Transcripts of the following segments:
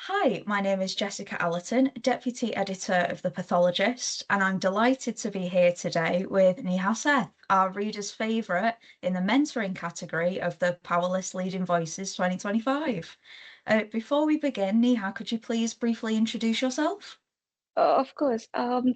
Hi, my name is Jessica Allerton, Deputy Editor of The Pathologist, and I'm delighted to be here today with Neha Seth, our reader's favourite in the mentoring category of the Powerless Leading Voices 2025. Before we begin, Neha, could you please briefly introduce yourself? Of course.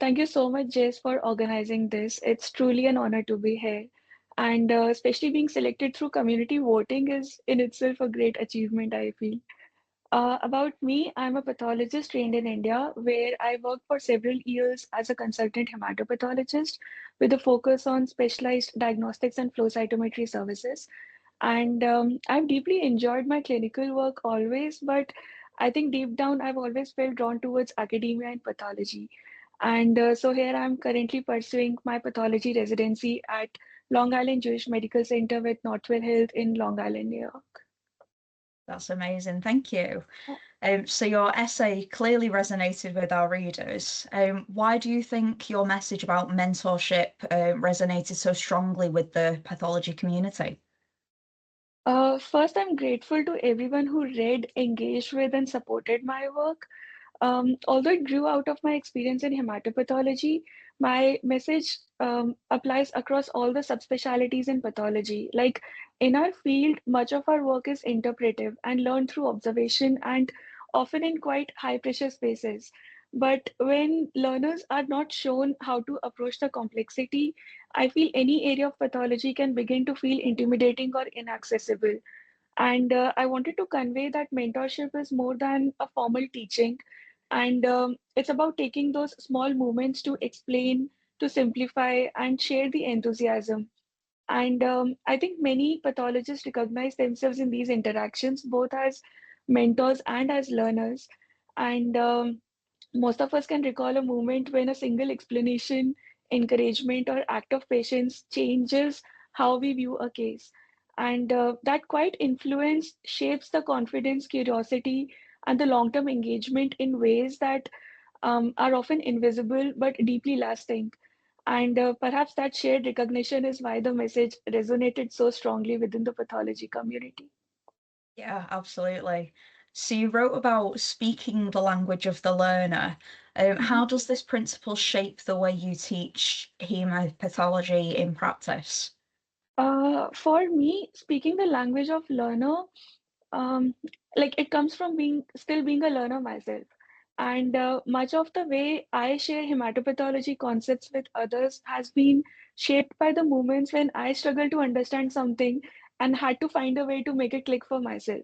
Thank you so much, Jess, for organizing this. It's truly an honor to be here. And especially being selected through community voting is in itself a great achievement, I feel. About me, I'm a pathologist trained in India, where I worked for several years as a consultant hematopathologist with a focus on specialized diagnostics and flow cytometry services. And I've deeply enjoyed my clinical work always, but I think deep down, I've always felt drawn towards academia and pathology. And so here I'm currently pursuing my pathology residency at Long Island Jewish Medical Center with Northwell Health in Long Island, New York. That's amazing, thank you. So your essay clearly resonated with our readers. Why do you think your message about mentorship resonated so strongly with the pathology community? First, I'm grateful to everyone who read, engaged with, and supported my work. Although it grew out of my experience in hematopathology, my message applies across all the subspecialties in pathology. Like in our field, much of our work is interpretive and learned through observation and often in quite high pressure spaces. But when learners are not shown how to approach the complexity, I feel any area of pathology can begin to feel intimidating or inaccessible. And I wanted to convey that mentorship is more than a formal teaching. And it's about taking those small moments to explain, to simplify, and share the enthusiasm. And I think many pathologists recognize themselves in these interactions, both as mentors and as learners. And most of us can recall a moment when a single explanation, encouragement, or act of patience changes how we view a case. And that quiet influence shapes the confidence, curiosity, and the long term engagement in ways that are often invisible but deeply lasting. And perhaps that shared recognition is why the message resonated so strongly within the pathology community. Yeah, absolutely. So you wrote about speaking the language of the learner. How does this principle shape the way you teach hemopathology in practice? For me, speaking the language of learner, um, like it comes from being still being a learner myself. And much of the way I share hematopathology concepts with others has been shaped by the moments when I struggled to understand something and had to find a way to make it click for myself.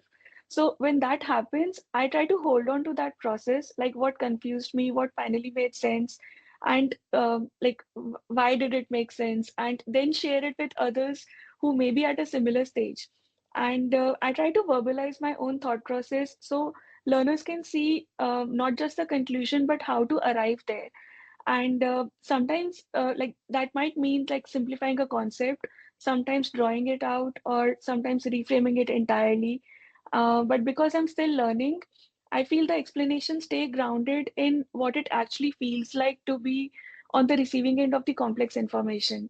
So when that happens, I try to hold on to that process, like what confused me, what finally made sense, and why did it make sense, and then share it with others who may be at a similar stage. And I try to verbalize my own thought process so learners can see not just the conclusion, but how to arrive there. And sometimes, like that might mean like simplifying a concept, sometimes drawing it out, or sometimes reframing it entirely. But because I'm still learning, I feel the explanations stay grounded in what it actually feels like to be on the receiving end of the complex information.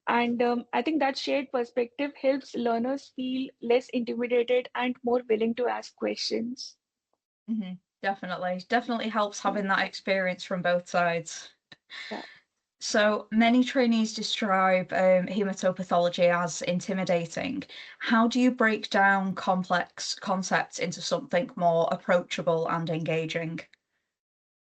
And I think that shared perspective helps learners feel less intimidated and more willing to ask questions. Hmm. Definitely. Definitely helps having that experience from both sides. Yeah. So many trainees describe hematopathology as intimidating. How do you break down complex concepts into something more approachable and engaging?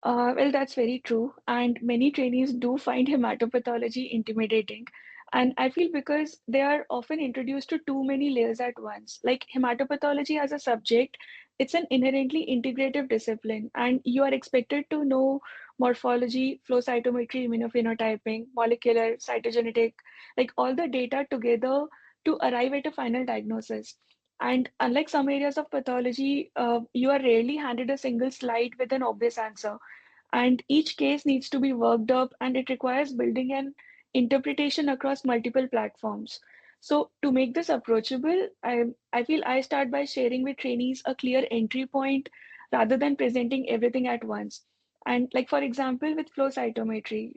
Well, that's very true. And many trainees do find hematopathology intimidating. And I feel because they are often introduced to too many layers at once. Like hematopathology as a subject, it's an inherently integrative discipline, and you are expected to know morphology, flow cytometry, immunophenotyping, molecular, cytogenetic, like all the data together to arrive at a final diagnosis. And unlike some areas of pathology, you are rarely handed a single slide with an obvious answer, and each case needs to be worked up, and it requires building an interpretation across multiple platforms. So to make this approachable, I feel I start by sharing with trainees a clear entry point rather than presenting everything at once. And like for example, with flow cytometry,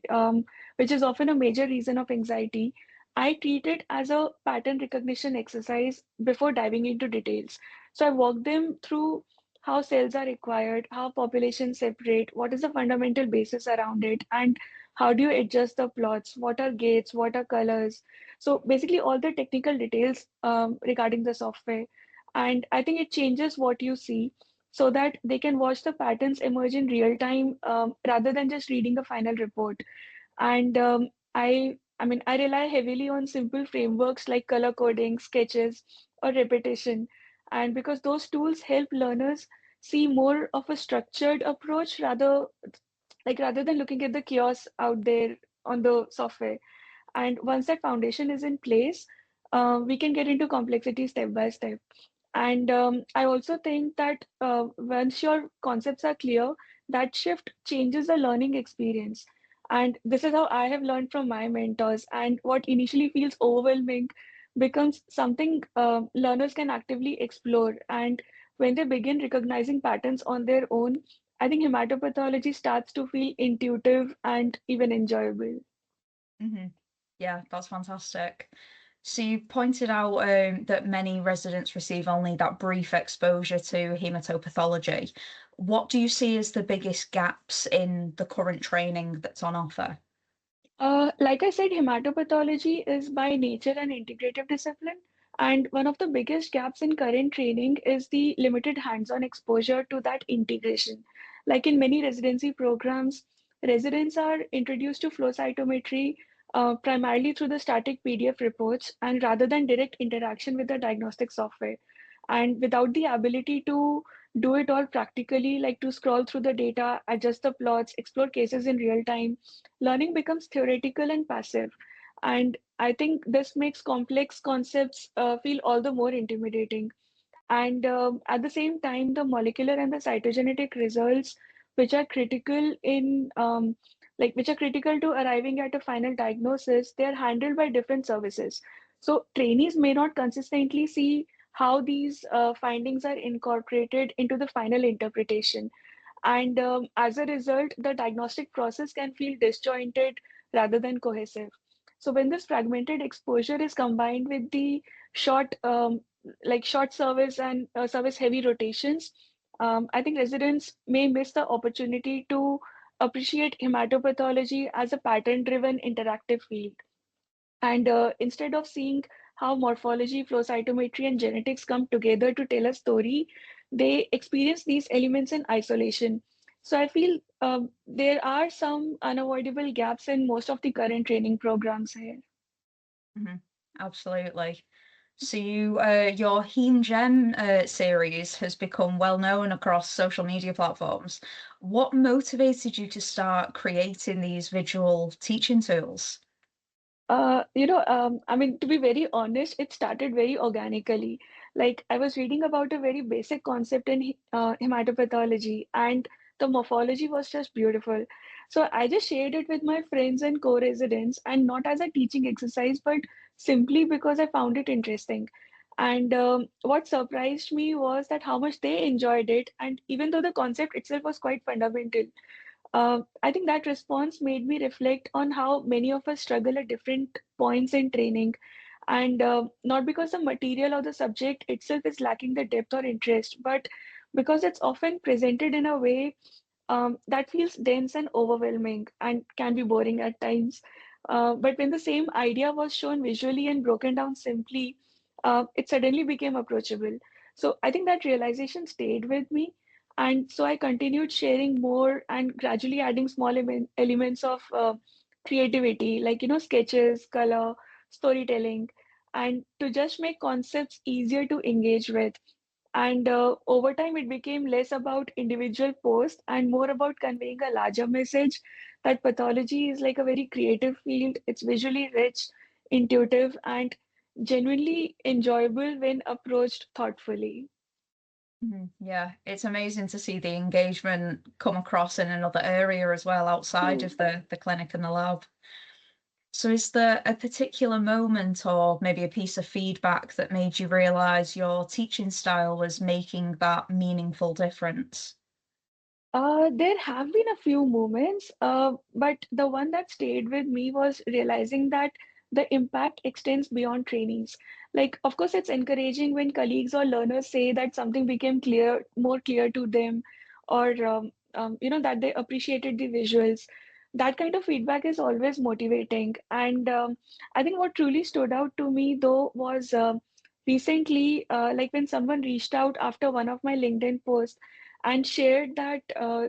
which is often a major reason of anxiety, I treat it as a pattern recognition exercise before diving into details. So I walk them through how cells are required, how populations separate, what is the fundamental basis around it, and how do you adjust the plots, what are gates, what are colors. So basically all the technical details regarding the software. And I think it changes what you see so that they can watch the patterns emerge in real time rather than just reading the final report. And I rely heavily on simple frameworks like color coding, sketches, or repetition. And because those tools help learners see more of a structured approach rather than looking at the chaos out there on the software. And once that foundation is in place, we can get into complexity step by step. And I also think that once your concepts are clear, that shift changes the learning experience. And this is how I have learned from my mentors. And what initially feels overwhelming becomes something learners can actively explore. And when they begin recognizing patterns on their own, I think hematopathology starts to feel intuitive and even enjoyable. Hmm. Yeah, that's fantastic. So you pointed out that many residents receive only that brief exposure to hematopathology. What do you see as the biggest gaps in the current training that's on offer? Like I said, hematopathology is by nature an integrative discipline, and one of the biggest gaps in current training is the limited hands-on exposure to that integration. Like in many residency programs, residents are introduced to flow cytometry primarily through the static PDF reports and rather than direct interaction with the diagnostic software. And without the ability to do it all practically, like to scroll through the data, adjust the plots, explore cases in real time, learning becomes theoretical and passive. And I think this makes complex concepts feel all the more intimidating. And at the same time, the molecular and the cytogenetic results, which are critical in which are critical to arriving at a final diagnosis, they are handled by different services. So trainees may not consistently see how these findings are incorporated into the final interpretation. And as a result, the diagnostic process can feel disjointed rather than cohesive. So when this fragmented exposure is combined with the short, short service and service heavy rotations, I think residents may miss the opportunity to appreciate hematopathology as a pattern-driven interactive field. And instead of seeing how morphology, flow cytometry, and genetics come together to tell a story, they experience these elements in isolation. So I feel there are some unavoidable gaps in most of the current training programs here. Hmm. Absolutely. So your Heme Gem series has become well known across social media platforms. What motivated you to start creating these visual teaching tools? To be very honest, it started very organically. Like I was reading about a very basic concept in hematopathology, and the morphology was just beautiful. So I just shared it with my friends and co-residents, and not as a teaching exercise, but simply because I found it interesting. And what surprised me was that how much they enjoyed it, and even though the concept itself was quite fundamental. I think that response made me reflect on how many of us struggle at different points in training, and not because the material or the subject itself is lacking the depth or interest, but because it's often presented in a way that feels dense and overwhelming and can be boring at times. But when the same idea was shown visually and broken down simply, it suddenly became approachable. So I think that realization stayed with me. And so I continued sharing more and gradually adding small elements of creativity, like, sketches, color, storytelling, and to just make concepts easier to engage with. And over time, it became less about individual posts and more about conveying a larger message that pathology is like a very creative field. It's visually rich, intuitive, and genuinely enjoyable when approached thoughtfully. Mhm. Yeah, it's amazing to see the engagement come across in another area as well outside True. of the clinic and the lab. So is there a particular moment or maybe a piece of feedback that made you realize your teaching style was making that meaningful difference? There have been a few moments, but the one that stayed with me was realizing that the impact extends beyond trainees. Like, of course, it's encouraging when colleagues or learners say that something became more clear to them, or that they appreciated the visuals. That kind of feedback is always motivating. And I think what truly stood out to me, though, was recently, like when someone reached out after one of my LinkedIn posts and shared that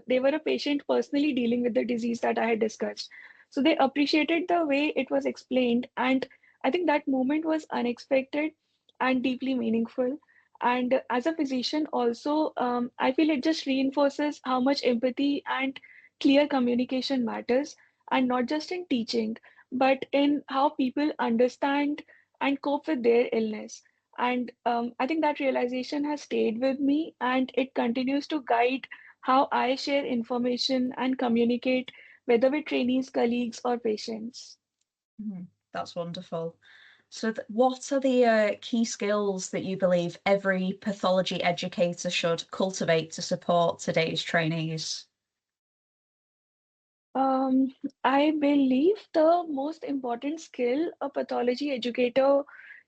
they were a patient personally dealing with the disease that I had discussed. So they appreciated the way it was explained. And I think that moment was unexpected and deeply meaningful. And as a physician, also, I feel it just reinforces how much empathy and clear communication matters, and not just in teaching, but in how people understand and cope with their illness. And I think that realization has stayed with me, and it continues to guide how I share information and communicate, whether with trainees, colleagues, or patients. Mhm. That's wonderful. So, what are the key skills that you believe every pathology educator should cultivate to support today's trainees? Um, I believe the most important skill a pathology educator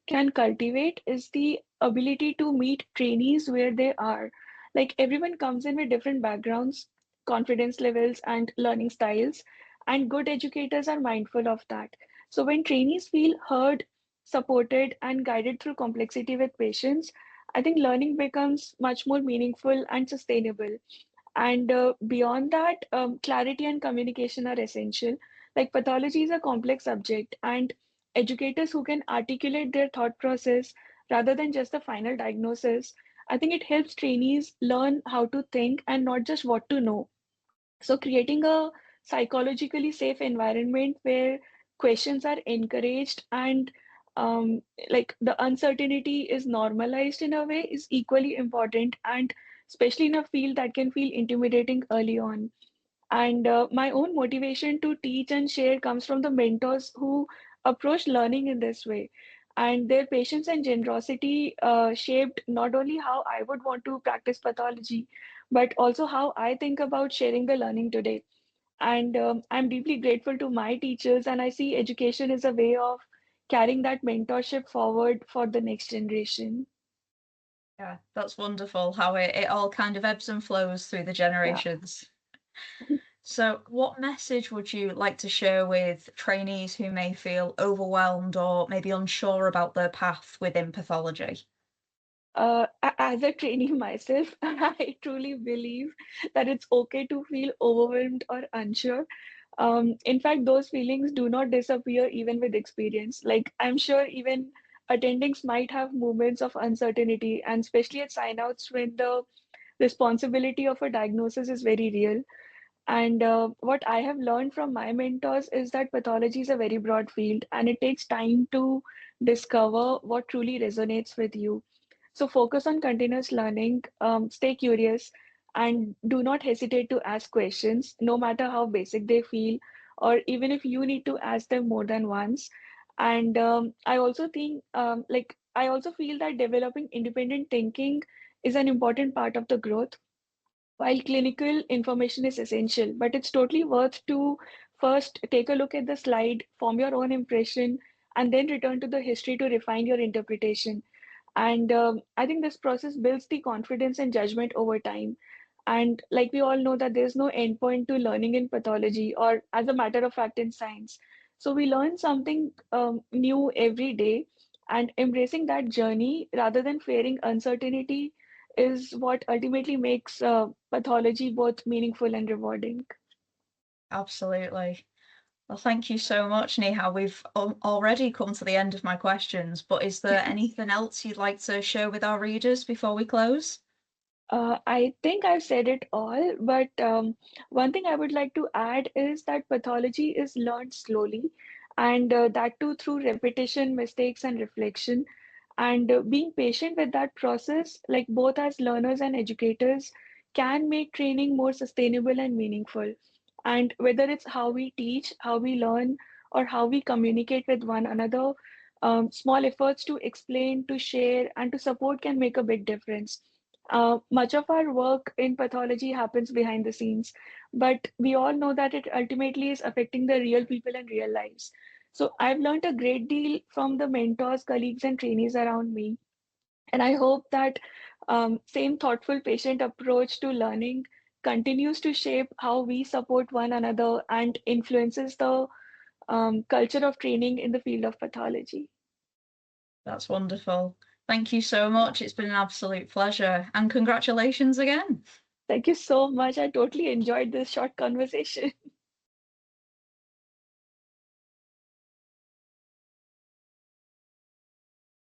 can cultivate is the ability to meet trainees where they are. Like, everyone comes in with different backgrounds, confidence levels, and learning styles, and good educators are mindful of that. So when trainees feel heard, supported, and guided through complexity with patience, I think learning becomes much more meaningful and sustainable. And beyond that, clarity and communication are essential. Like, pathology is a complex subject, and educators who can articulate their thought process rather than just the final diagnosis, I think it helps trainees learn how to think and not just what to know. So, creating a psychologically safe environment where questions are encouraged and um, like the uncertainty is normalized in a way is equally important, and especially in a field that can feel intimidating early on. And my own motivation to teach and share comes from the mentors who approach learning in this way. And their patience and generosity shaped not only how I would want to practice pathology, but also how I think about sharing the learning today. And I'm deeply grateful to my teachers, and I see education as a way of carrying that mentorship forward for the next generation. Yeah, that's wonderful how it all kind of ebbs and flows through the Yeah. generations. So, what message would you like to share with trainees who may feel overwhelmed or maybe unsure about their path within pathology? As a trainee myself, I truly believe that it's okay to feel overwhelmed or unsure. In fact, those feelings do not disappear even with experience. Like, I'm sure even attendings might have moments of uncertainty, and especially at sign-outs when the responsibility of a diagnosis is very real. And what I have learned from my mentors is that pathology is a very broad field, and it takes time to discover what truly resonates with you. So focus on continuous learning, stay curious, and do not hesitate to ask questions, no matter how basic they feel, or even if you need to ask them more than once. And I also think, I also feel that developing independent thinking is an important part of the growth. While clinical information is essential, but it's totally worth to first take a look at the slide, form your own impression, and then return to the history to refine your interpretation. And I think this process builds the confidence and judgment over time. And like we all know that there's no endpoint to learning in pathology, or as a matter of fact in science. So we learn something new every day, and embracing that journey rather than fearing uncertainty is what ultimately makes pathology both meaningful and rewarding. Absolutely. Well, thank you so much, Neha. We've already come to the end of my questions, but is there anything else you'd like to share with our readers before we close? I think I've said it all, but one thing I would like to add is that pathology is learned slowly, and that too through repetition, mistakes, and reflection. And being patient with that process, like both as learners and educators, can make training more sustainable and meaningful. And whether it's how we teach, how we learn, or how we communicate with one another, small efforts to explain, to share, and to support can make a big difference. Much of our work in pathology happens behind the scenes, but we all know that it ultimately is affecting the real people and real lives. So I've learned a great deal from the mentors, colleagues, and trainees around me. And I hope that same thoughtful, patient approach to learning continues to shape how we support one another and influences the culture of training in the field of pathology. That's wonderful. Thank you so Yeah. much. It's been an absolute pleasure. And congratulations again. Thank you so much. I totally enjoyed this short conversation.